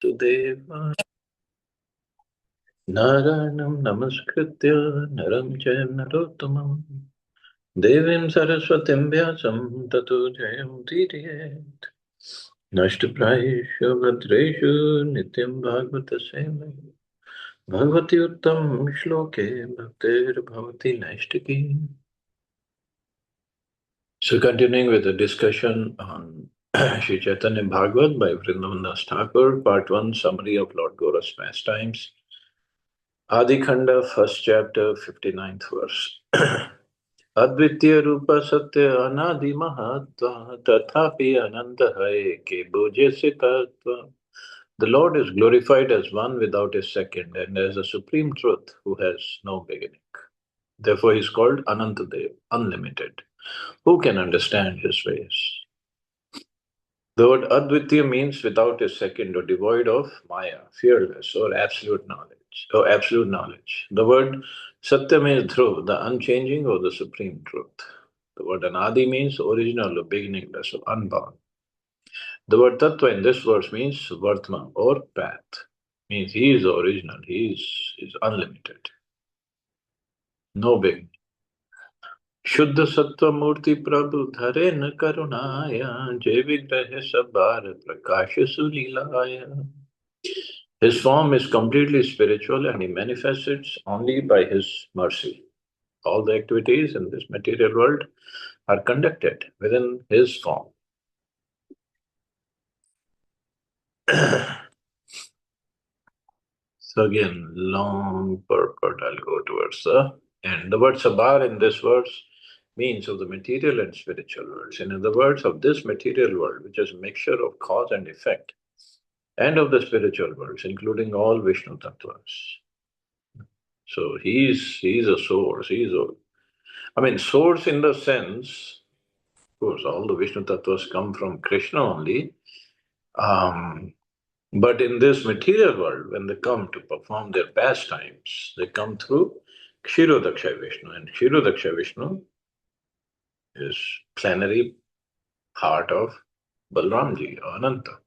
Sudeva Naranam Namaskritya Naram Jayam Narottamam Devim Saraswatim Vyasam Tato Jayam Didiyet Nashtaprayeshu Bhadreshu Nityam Bhagavata Sevai Bhagavati Uttam Shloke Bhaktir Bhavati Nashtaki. So continuing with the discussion on Sri Chaitanya Bhagavat by Vrindavan Das Thakur, Part 1, Summary of Lord Gaura's Pastimes. Adi Khanda, first chapter, 59th verse. Advitya Rupa Satya Anadi Mahatva Tathapi Ananta Hai Ke Bhujesi Tattva. The Lord is glorified as one without a second and as a supreme truth who has no beginning. Therefore he is called Anantadev, unlimited. Who can understand his ways? The word Advitya means without a second or devoid of Maya, fearless or absolute knowledge. The word Satya means Dhruv, the unchanging or the supreme truth. The word Anadi means original or beginningless or unbound. The word Tattva in this verse means Vartma or path. Means he is the original, he is unlimited. No beginning. शुद्ध सत्व मूर्ति प्रभु धरे न करुणाया जय विग्रह सबार प्रकाश सुलीलाया. His form is completely spiritual and he manifests it only by his mercy. All the activities in this material world are conducted within his form. So again, long purport, I'll go towards the end. The word sabar in this verse means of the material and spiritual worlds. In other words, of this material world, which is a mixture of cause and effect, and of the spiritual worlds, including all Vishnu Tattvas. So he's a source, source in the sense, of course, all the Vishnu Tattvas come from Krishna only. But in this material world, when they come to perform their pastimes, they come through Kshirodaksha Vishnu. And Kshirodaksha Vishnu is plenary heart of Balramji, or Ananta.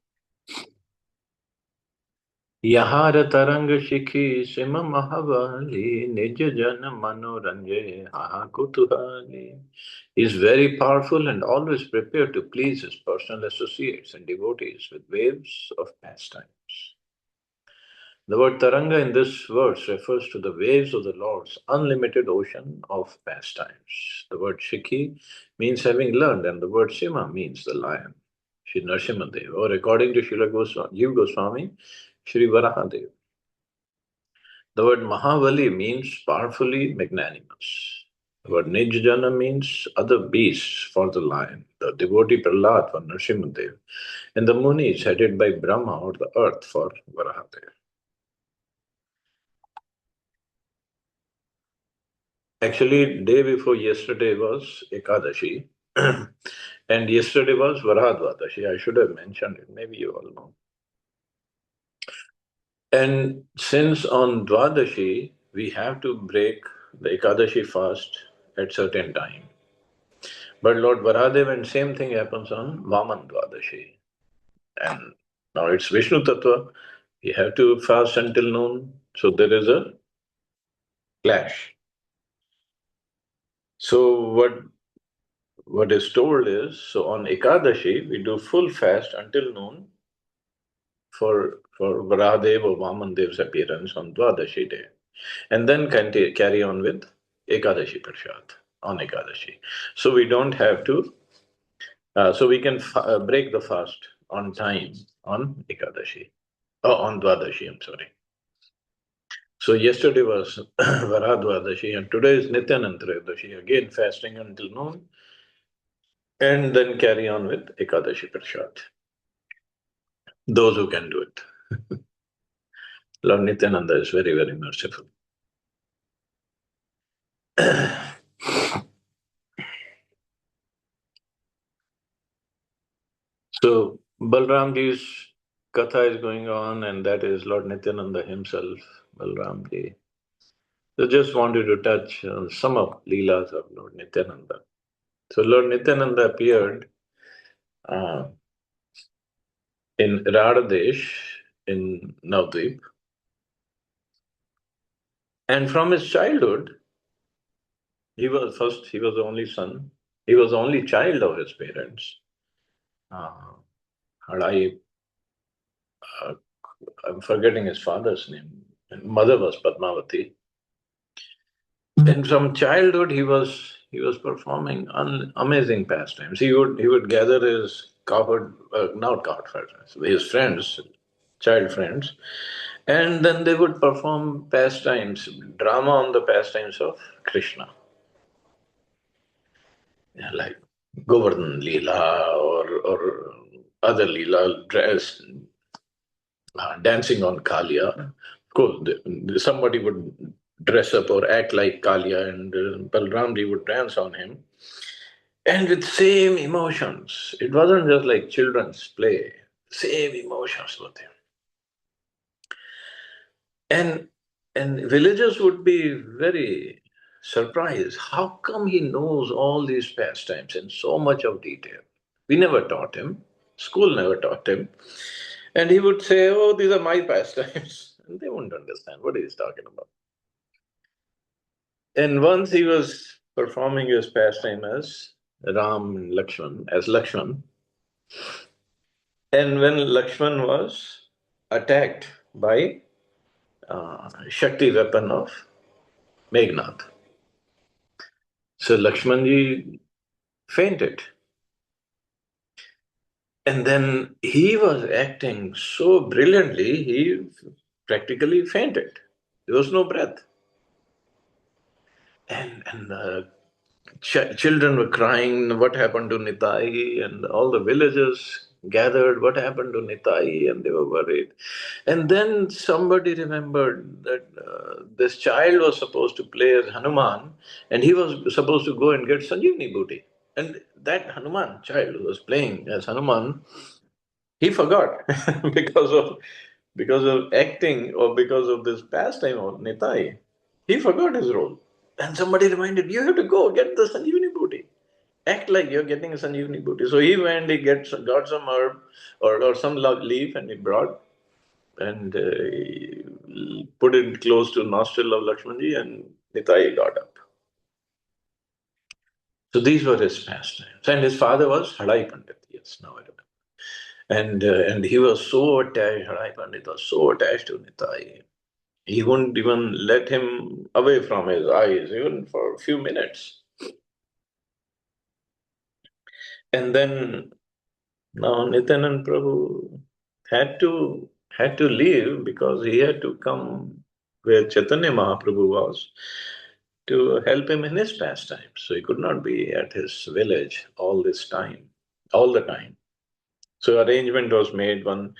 Yahar tarang shikhi sima mahavali nija jana manoranje aha kutuhali. He is very powerful and always prepared to please his personal associates and devotees with waves of pastimes. The word taranga in this verse refers to the waves of the Lord's unlimited ocean of pastimes. The word shikhi means having learned, and the word sima means the lion, Shri Nrsimhadev, or according to Srila Jiva Goswami, Shri Varahadev. The word Mahavali means powerfully magnanimous. The word Nijjana means other beasts for the lion, the devotee Prahlad for Nrsimhadev, and the Munis headed by Brahma or the earth for Varahadev. Actually, day before yesterday was Ekadashi, and yesterday was Varahadvadashi. I should have mentioned it, maybe you all know. And since on Dvadashi, we have to break the Ekadashi fast at certain time. But Lord Varahadev, and same thing happens on Vaman Dvadashi. And now it's Vishnu Tattva, we have to fast until noon, so there is a clash. So what is told is, so on Ekadashi, we do full fast until noon for Varahadev or Vaman appearance on Dvadashi day. And then carry on with Ekadashi Prasad on Ekadashi. So we don't have to, so we can break the fast on time on Ekadashi. Oh, on Dvadashi, I'm sorry. So yesterday was Varahadvadashi and today is Nityanand Trayodasi, again fasting until noon and then carry on with Ekadashi Prasad. Those who can do it. Lord Nityananda is very, very merciful. So Balramji's katha is going on, and that is Lord Nityananda himself, Balramji. So just wanted to touch on some of Leelas of Lord Nityananda. So Lord Nityananda appeared in Radhadesh in Navadvip. And from his childhood, he was the only son. He was the only child of his parents. Uh, Hadai, uh, I'm forgetting his father's name. And mother was Padmavati. And from childhood, he was performing amazing pastimes. He would gather his cowherd, not cowherd, his friends, child friends, and then they would perform pastimes, drama on the pastimes of Krishna. Yeah, like Govardhan Leela or other Leela, dancing on Kalia. Of course, somebody would dress up or act like Kalia, and Balramji would dance on him. And with same emotions. It wasn't just like children's play, same emotions with him. And and villagers would be very surprised. How come he knows all these pastimes in so much of detail? We never taught him. School never taught him. And he would say, "Oh, these are my pastimes." And they wouldn't understand what he's talking about. And once he was performing his pastime as Ram and Lakshman, as Lakshman. And when Lakshman was attacked by Shakti weapon of Meghnad, so Lakshmanji fainted. And then he was acting so brilliantly, he practically fainted. There was no breath. And children were crying, what happened to Nitai? And all the villagers gathered, what happened to Nitai? And they were worried. And then somebody remembered that this child was supposed to play as Hanuman, and he was supposed to go and get Sanjeevani booty. And that Hanuman child who was playing as Hanuman, he forgot because of acting or because of this pastime of Nitai. He forgot his role. And somebody reminded, you have to go get the Sanjeevani booty. Act like you're getting a Sanjeevani booty. So he went, got some herb or some leaf, and he brought and he put it close to nostril of Lakshmanji, and Nitai got up. So these were his pastimes. And his father was Hadai Pandit. Yes, now I remember. And he was so attached, Hadai Pandit was so attached to Nitai. He wouldn't even let him away from his eyes, even for a few minutes. And then now Nityanand Prabhu had to had to leave because he had to come where Chaitanya Mahaprabhu was to help him in his pastime. So he could not be at his village all this time, all the time. So arrangement was made. One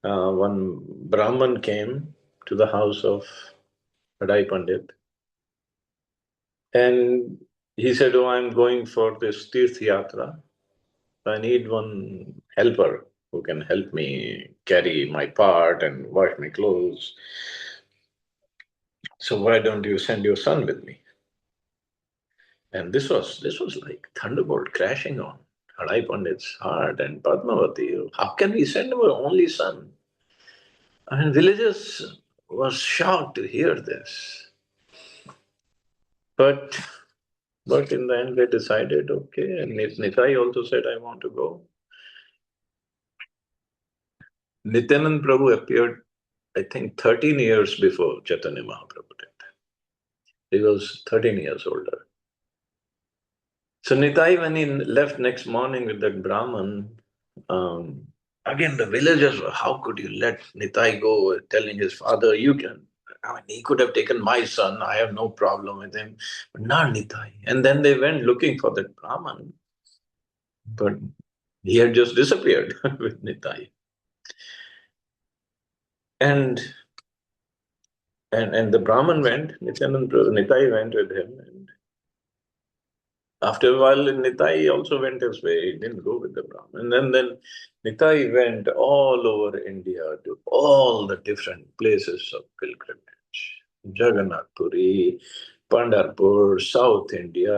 Brahman came to the house of Radai Pandit, and he said, "Oh, I'm going for this Tirth Yatra. I need one helper who can help me carry my part and wash my clothes. So why don't you send your son with me?" And this was like thunderbolt crashing on Hadai Pandit's heart and Padmavati. How can we send our only son? I mean, villagers was shocked to hear this. But but in the end they decided, okay, and Nitai also said, I want to go. Nityanand Prabhu appeared, I think, 13 years before Chaitanya Mahaprabhu did. He was 13 years older. So Nitai, when he left next morning with that Brahman, um, again the villagers were, how could you let Nitai go, telling his father, you can, I mean, he could have taken my son, I have no problem with him, but not Nitai. And then they went looking for that Brahman, but he had just disappeared with Nitai. And and the Brahman went, Nitai went with him, and after a while, Nitai also went his way. He didn't go with the Brahmin. And then Nitai went all over India to all the different places of pilgrimage. Jagannath Puri, Pandharpur, South India,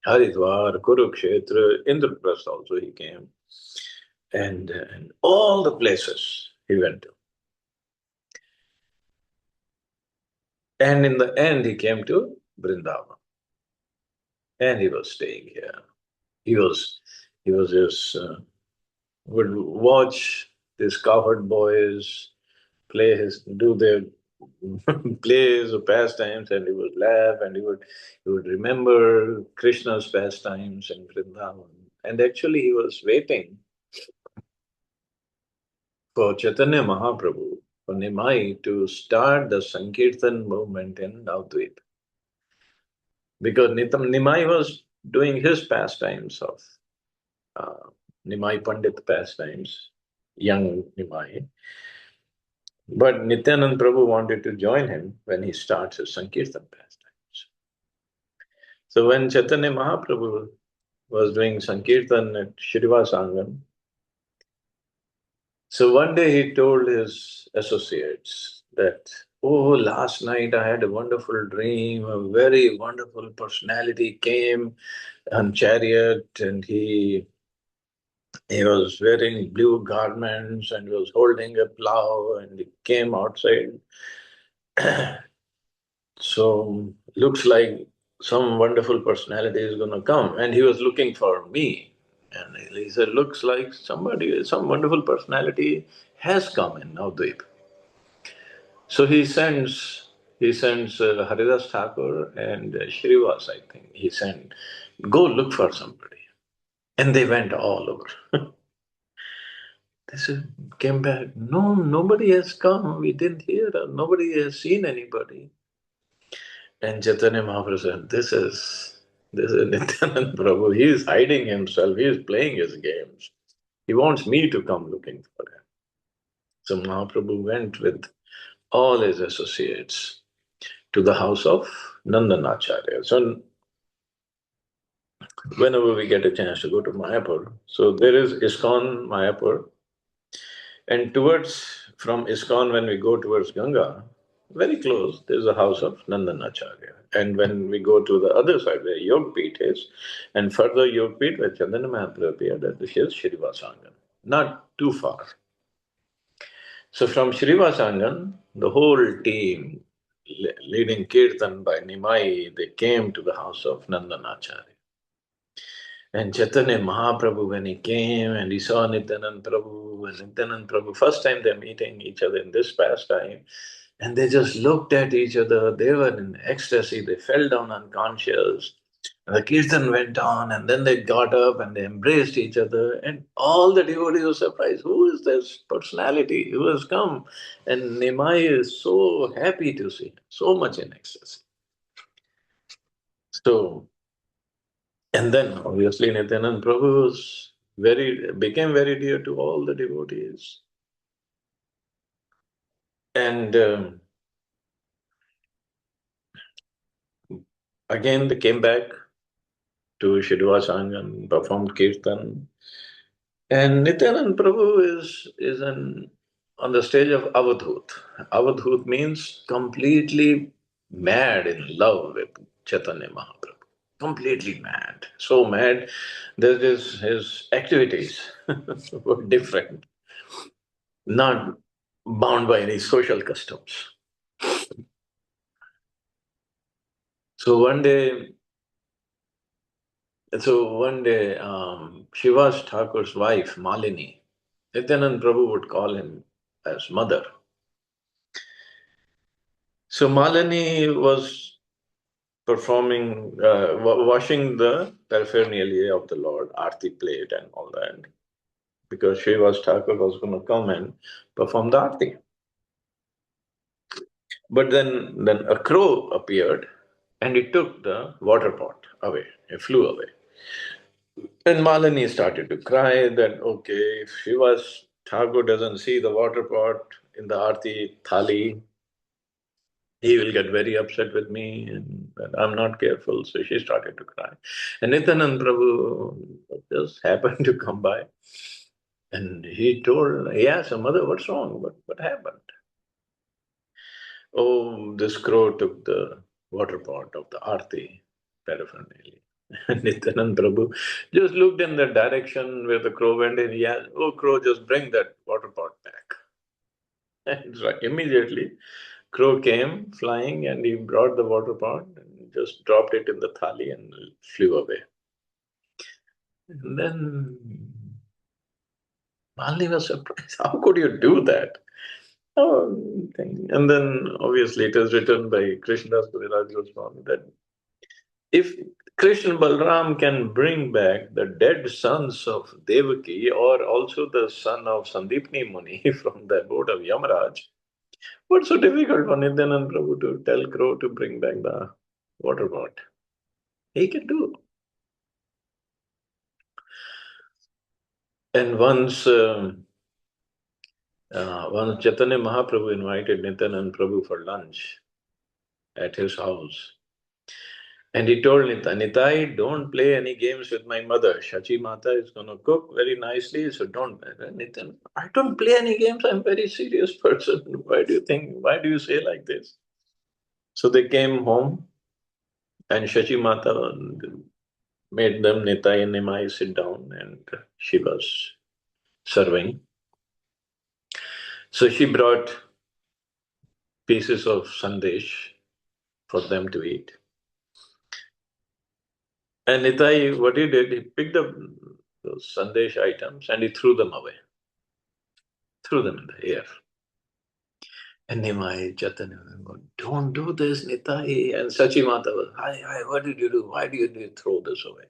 Haridwar, Kurukshetra, Indraprastha also he came. And all the places. he went to. And in the end, he came to Vrindavan, and he was staying here. He was, he was just would watch these cowherd boys do their plays or pastimes, and he would laugh, and he would remember Krishna's pastimes in Vrindavan. And actually, he was waiting for Chaitanya Mahaprabhu, for Nimai to start the Sankirtan movement in Navadvip. Because Nimai was doing his pastimes of uh, Nimai Pandit pastimes, young Nimai. But Nityanand Prabhu wanted to join him when he starts his Sankirtan pastimes. So when Chaitanya Mahaprabhu was doing Sankirtan at Srivasangan, so one day he told his associates that, oh, last night I had a wonderful dream, a very wonderful personality came on chariot, and he was wearing blue garments and was holding a plow, and he came outside. So looks like some wonderful personality is going to come, and he was looking for me. And he said, looks like some wonderful personality has come in Navadvip. So he sends Haridas Thakur and Shrivas, I think. He sent, go look for somebody. And they went all over. They said, came back, no, nobody has come. We didn't hear. Nobody has seen anybody. And Chaitanya Mahaprabhu said, this is Nityanand Prabhu. He is hiding himself. He is playing his games. He wants me to come looking for him. So Mahaprabhu went with all his associates to the house of Nandanacharya. So whenever we get a chance to go to Mayapur, so there is ISKCON Mayapur, and from ISKCON, when we go towards Ganga, very close, there's a house of Nandanacharya. And when we go to the other side, where Yog Peeth is, and further Yog Peeth, where Chandana Mahaprabhu appeared, that is Srivasangan, not too far. So from Srivasangan, the whole team, leading Kirtan by Nimai, they came to the house of Nandanacharya. And Chaitanya Mahaprabhu, when he came and he saw Nityanand Prabhu, first time they're meeting each other in this pastime, and they just looked at each other. They were in ecstasy. They fell down unconscious. And the kirtan went on, and then they got up and they embraced each other. And all the devotees were surprised. Who is this personality who has come? And Nimai is so happy to see him, so much in ecstasy. So, and then obviously Nityanand Prabhu became very dear to all the devotees. And again, they came back to Shidvasangan, performed Kirtan. And Nityanand Prabhu is on the stage of Avadhut. Avadhut means completely mad in love with Chaitanya Mahaprabhu. Completely mad. So mad that his activities were different, not bound by any social customs. So one day, Shiva's Thakur's wife, Malini, Nityanand Prabhu would call him as mother. So Malini was washing the paraphernalia of the Lord, Aarti plate and all that, because Shiva's Thakur was going to come and perform the Aarti. But then a crow appeared and it took the water pot away. It flew away. And Malini started to cry that, okay, if Shiva's Thakur doesn't see the water pot in the Aarti thali, he will get very upset with me and I'm not careful. So she started to cry. And Nityanand Prabhu just happened to come by and he asked her, mother, what's wrong? What happened? Oh, this crow took the water pot of the Aarti paraphernalia. Nityanand Prabhu just looked in the direction where the crow went and he asked, oh, crow, just bring that water pot back. And immediately, crow came flying and he brought the water pot and just dropped it in the thali and flew away. And then Malini was surprised. How could you do that? Oh, and then obviously it is written by Krishnadas Kaviraj Goswami that if Krishna Balram can bring back the dead sons of Devaki or also the son of Sandipni Muni from the abode of Yamaraj, what's so difficult for Nityanand Prabhu to tell Crow to bring back the water pot? He can do. And once Chaitanya Mahaprabhu invited Nityanand Prabhu for lunch at his house. And he told Nitai, don't play any games with my mother. Shachi Mata is going to cook very nicely, so don't. Nitin, I don't play any games. I'm a very serious person. Why do you say like this? So they came home and Shachi Mata made them, Nitai and Nimai, sit down and she was serving. So she brought pieces of sandesh for them to eat. And Nitai, what he did, he picked up those sandesh items and he threw them away, threw them in the air. And Nimai, Chaitanya, don't do this, Nitai. And Sachimata was, hi, what did you do? Why do you throw this away?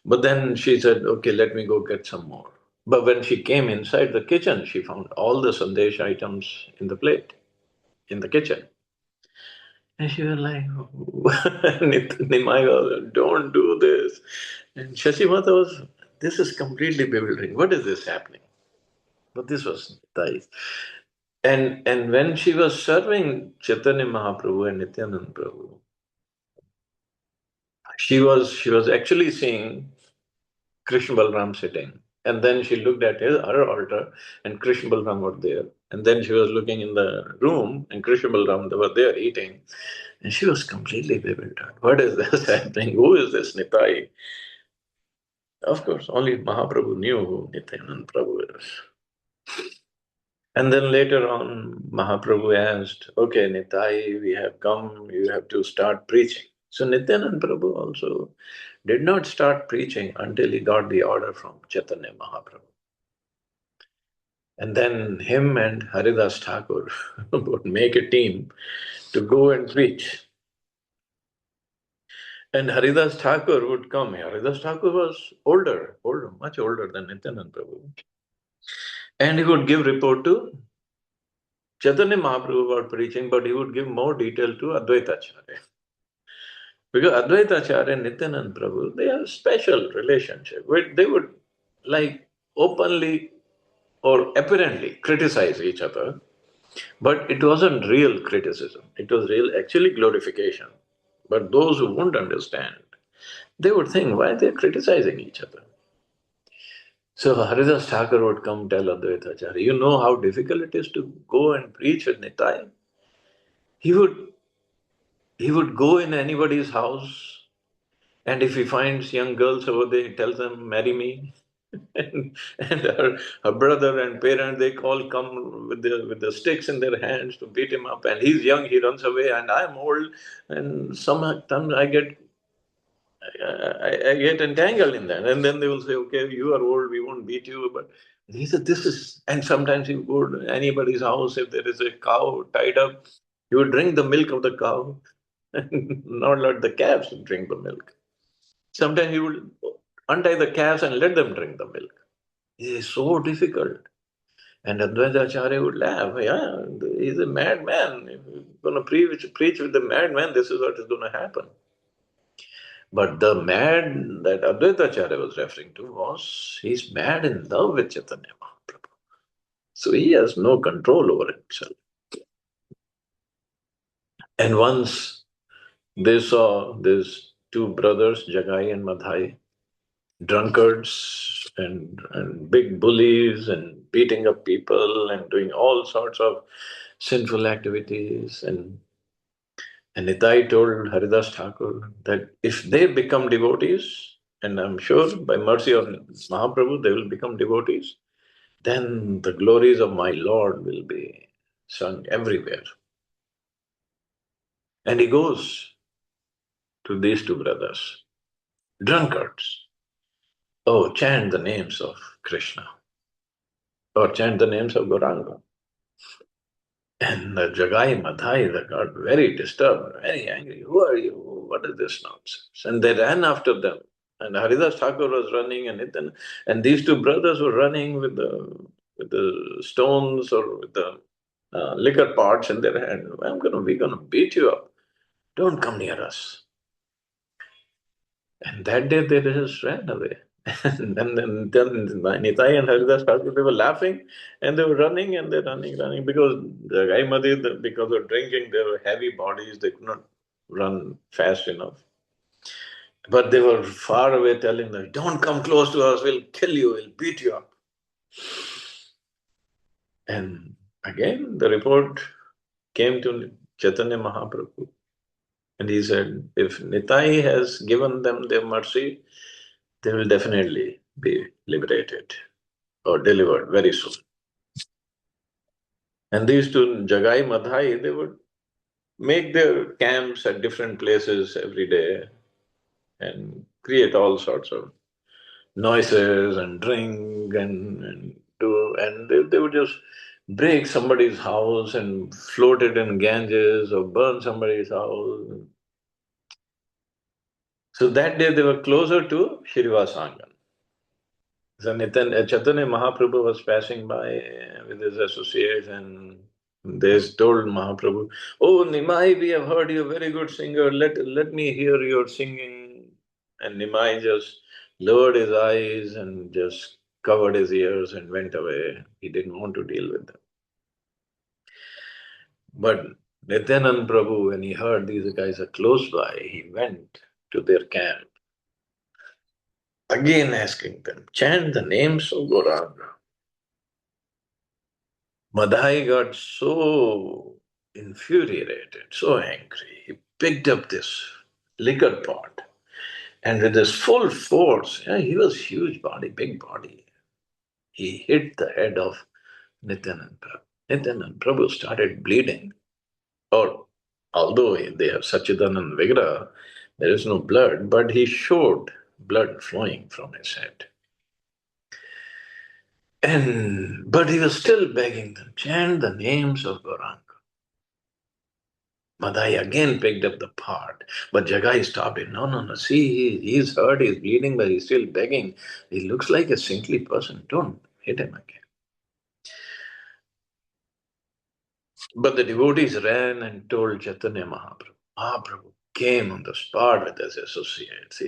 But then she said, okay, let me go get some more. But when she came inside the kitchen, she found all the sandesh items in the plate, in the kitchen. And she was like, Nimai was, don't do this. And Shashimata was, this is completely bewildering. What is this happening? But this was Nitai. And when she was serving Chaitanya Mahaprabhu and Nityanand Prabhu, she was actually seeing Krishna Balram sitting. And then she looked at her altar and Krishna Balram were there. And then she was looking in the room and Krishna Balram, they were there eating. And she was completely bewildered. What is this happening? Who is this Nitai? Of course, only Mahaprabhu knew who Nityanand Prabhu is. And then later on, Mahaprabhu asked, okay, Nitai, we have come, you have to start preaching. So Nityanand Prabhu also did not start preaching until he got the order from Chaitanya Mahaprabhu. And then him and Haridas Thakur would make a team to go and preach. And Haridas Thakur would come. Haridas Thakur was older, much older than Nityanand Prabhu. And he would give report to Chaitanya Mahaprabhu about preaching, but he would give more detail to Advaita Acharya. Because Advaita Acharya and Nityanand Prabhu, they have a special relationship. They would like openly or apparently criticize each other, but it wasn't real criticism. It was real, actually glorification. But those who wouldn't understand, they would think, why they're criticizing each other? So Haridas Thakur would come tell Advaita Acharya, you know how difficult it is to go and preach with Nitai? He would he would go in anybody's house, and if he finds young girls over there, he tells them, marry me. And her brother and parents, they all come with the sticks in their hands to beat him up. And he's young, he runs away, and I'm old. And sometimes I get entangled in that. And then they will say, okay, you are old, we won't beat you. But he said, this is, and sometimes he would go to anybody's house, if there is a cow tied up, he would drink the milk of the cow and not let the calves drink the milk. Sometimes he would untie the calves and let them drink the milk. It is so difficult. And Advaita Acharya would laugh. Yeah, he's a madman. If you're going to preach with the madman, this is what is going to happen. But the mad that Advaita Acharya was referring to was he's mad in love with Chaitanya Mahaprabhu. So he has no control over himself. And once they saw these two brothers, Jagai and Madhai, drunkards and big bullies and beating up people and doing all sorts of sinful activities. And Nitai told Haridas Thakur that if they become devotees, and I'm sure by mercy of Mahaprabhu they will become devotees, then the glories of my Lord will be sung everywhere. And he goes to these two brothers, drunkards. Oh, chant the names of Krishna or chant the names of Gauranga. And the Jagai Madhai, they got very disturbed, very angry. Who are you? What is this nonsense? And they ran after them. And Haridas Thakur was running, and these two brothers were running with the stones or with the liquor pots in their hand. We're gonna beat you up. Don't come near us. And that day they just ran away. And then Nitai and Haridas Thakur, they were laughing and they were running and they're running because the guy Madi, because of drinking, they were heavy bodies, they could not run fast enough. But they were far away telling them, don't come close to us, we'll kill you, we'll beat you up. And again, the report came to Chaitanya Mahaprabhu. And he said, if Nitai has given them their mercy, they will definitely be liberated or delivered very soon. And these two, Jagai Madhai, they would make their camps at different places every day and create all sorts of noises and drink and they would just break somebody's house and float it in Ganges or burn somebody's house. So that day they were closer to Shrivasangan. So Chaitanya Mahaprabhu was passing by with his associates and they told Mahaprabhu, oh Nimai, we have heard you a very good singer, let me hear your singing. And Nimai just lowered his eyes and just covered his ears and went away. He didn't want to deal with them. But Nityanand Prabhu, when he heard these guys are close by, he went to their camp, again asking them, chant the names of Gauranga. Madhai got so infuriated, so angry. He picked up this liquor pot and with his full force, yeah, he was huge body, big body, he hit the head of Nityanand Prabhu. Nityanand Prabhu started bleeding. Or although they have Sachidanand Vigraha, there is no blood, but he showed blood flowing from his head. But he was still begging them, chant the names of Gauranga. Madai again picked up the pot, but Jagai stopped it. No, no, no. See, he's hurt, he's bleeding, but he's still begging. He looks like a saintly person. Don't hit him again. But the devotees ran and told Chaitanya Mahaprabhu. Mahaprabhu came on the spot with his associates.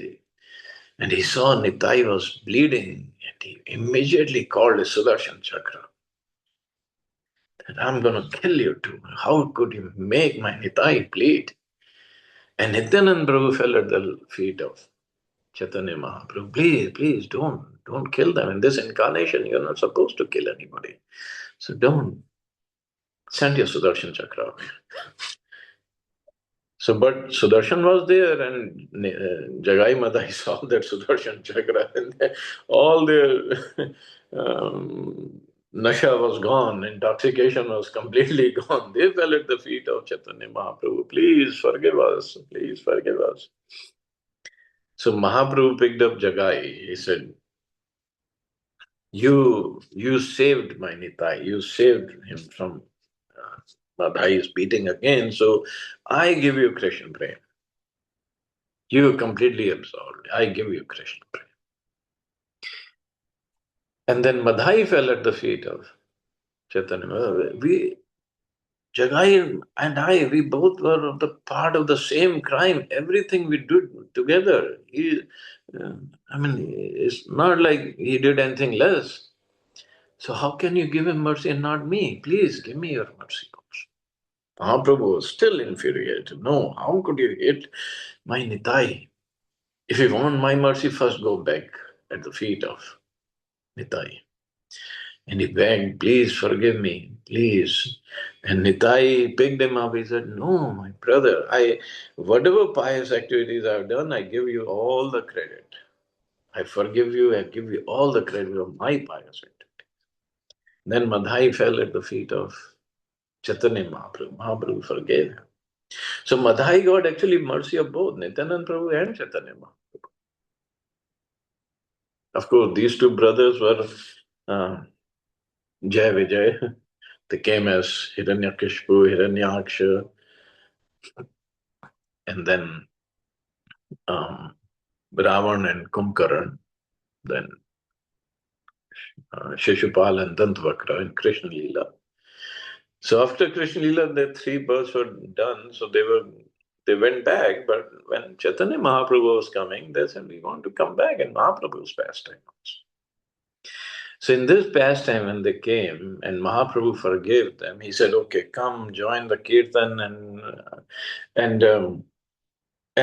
And he saw Nitai was bleeding, and he immediately called his Sudarshan Chakra. That I'm going to kill you too. How could you make my Nitai bleed? And Nityanand Prabhu fell at the feet of Chaitanya Mahaprabhu, please, don't kill them. In this incarnation, you're not supposed to kill anybody. So don't send your Sudarshan Chakra. So, but Sudarshan was there, and Jagai Madai saw that Sudarshan Chakra, and all their nasha was gone, intoxication was completely gone. They fell at the feet of Chaitanya Mahaprabhu. Please forgive us, please forgive us. So Mahaprabhu picked up Jagai. He said, you saved my Nitai, you saved him from Madhai's beating again, so I give you Krishna Prem. You are completely absolved. I give you Krishna Prem. And then Madhai fell at the feet of Chaitanya. Jagai and I, we both were of the part of the same crime. Everything we did together. Uh, it's not like he did anything less. So how can you give him mercy and not me? Please give me your mercy. Mahaprabhu was still infuriated. No, how could you hit my Nitai? If you want my mercy, first go back at the feet of Nitai. And he begged, please forgive me, please. And Nitai picked him up. He said, no, my brother, whatever pious activities I've done, I give you all the credit. I forgive you, I give you all the credit of my pious activity. Then Madhai fell at the feet of Chaitanya Mahaprabhu forgave him. So Madhai got actually mercy of both Nityananda Prabhu and Chaitanya Mahaprabhu. Of course, these two brothers were Jai Vijay. They came as Hiranyakashipu, Hiranyaksha, and then um, Ravan and Kumkaran, then Shishupal and Dantavakra in Krishna Lila. So after Krishna Lila, the three births were done. So they went back. But when Chaitanya Mahaprabhu was coming, they said, "We want to come back," in Mahaprabhu's pastime also. So in this pastime, when they came and Mahaprabhu forgave them, he said, "Okay, come join the kirtan," and and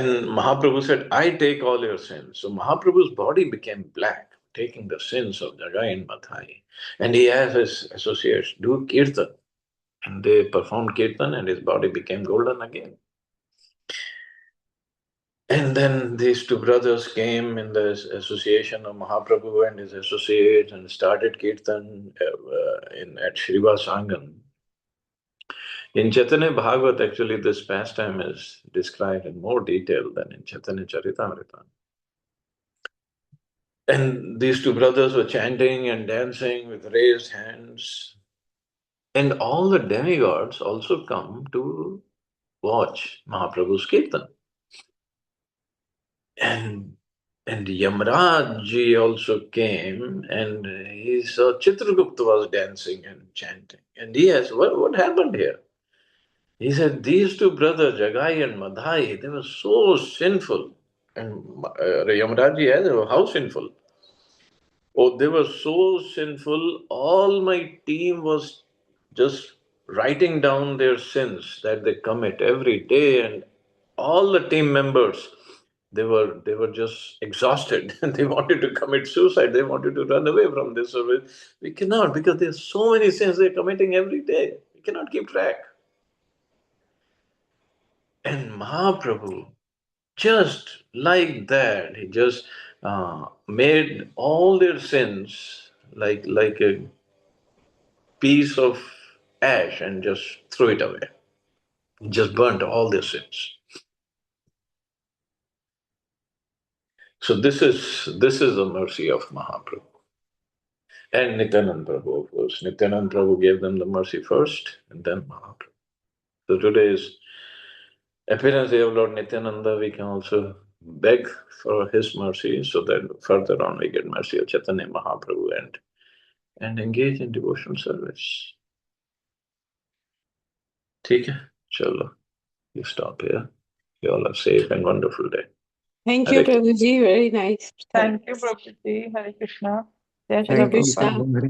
Mahaprabhu said, "I take all your sins." So Mahaprabhu's body became black, taking the sins of Jagai and Mathai. And he has his associates do kirtan. And they performed kirtan and his body became golden again. And then these two brothers came in the association of Mahaprabhu and his associates and started kirtan at Srivasangan. In Chaitanya Bhagavat, actually, this pastime is described in more detail than in Chaitanya Charitamrita. And these two brothers were chanting and dancing with raised hands. And all the demigods also come to watch Mahaprabhu's kirtan. And Yamraj ji also came and he saw Chitragupta was dancing and chanting. And he asked, what happened here? He said, these two brothers, Jagai and Madhai, they were so sinful. And Yamraj ji asked, how sinful? Oh, they were so sinful. All my team was just writing down their sins that they commit every day, and all the team members, they were just exhausted and they wanted to commit suicide. They wanted to run away from this service. We cannot, because there's so many sins they're committing every day. We cannot keep track. And Mahaprabhu, just like that, he just made all their sins like a piece of ash and just threw it away. Just burnt all their sins. So this is the mercy of Mahaprabhu. And Nityananda Prabhu, of course. Nityananda Prabhu gave them the mercy first, and then Mahaprabhu. So today's appearance day of Lord Nityananda, we can also beg for his mercy, so that further on we get mercy of Chaitanya Mahaprabhu and engage in devotional service. ठीक है, चलो, you stop here. You all have a safe and wonderful day. Thank you, Hare Krishna. Prabhuji. Very nice. Thank you, Prabhuji. Hare Krishna. Jai Shri Hare Prabhupada. Krishna.